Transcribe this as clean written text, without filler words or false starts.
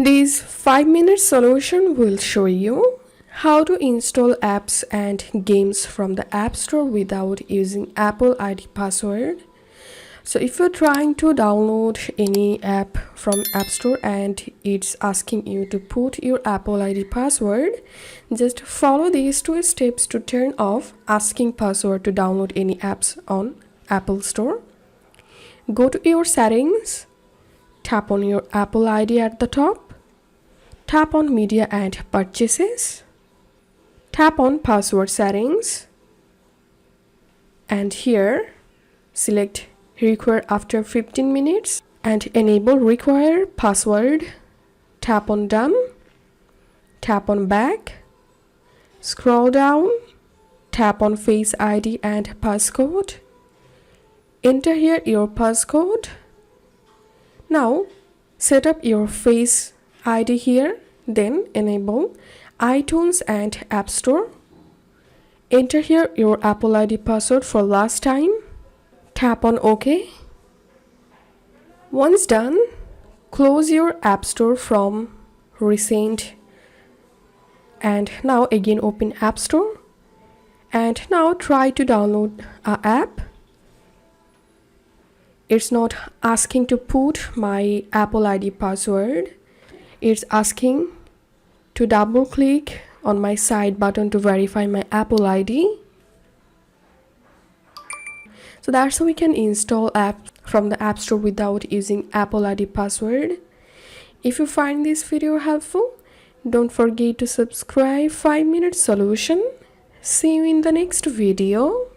This 5-minute solution will show you how to install apps and games from the App Store without using Apple ID password. So if you're trying to download any app from App Store and it's asking you to put your Apple ID password, just follow these 2 steps to turn off asking password to download any apps on Apple Store. Go to your settings, tap on your Apple ID at the top, tap on media and purchases, tap on password settings, and here select require after 15 minutes and enable require password. Tap on done, tap on back, scroll down, tap on face ID and passcode, enter here your passcode. Now set up your face ID here, then enable iTunes and App Store. Enter here your Apple ID password for last time. Tap on OK. Once done, close your App Store from recent and now again open App Store and now try to download an app. It's not asking to put my Apple ID password. It's asking to double click on my side button to verify my Apple ID. So that's how we can install apps from the App Store without using Apple ID password. If you find this video helpful, don't forget to subscribe 5-minute solution. See you in the next video.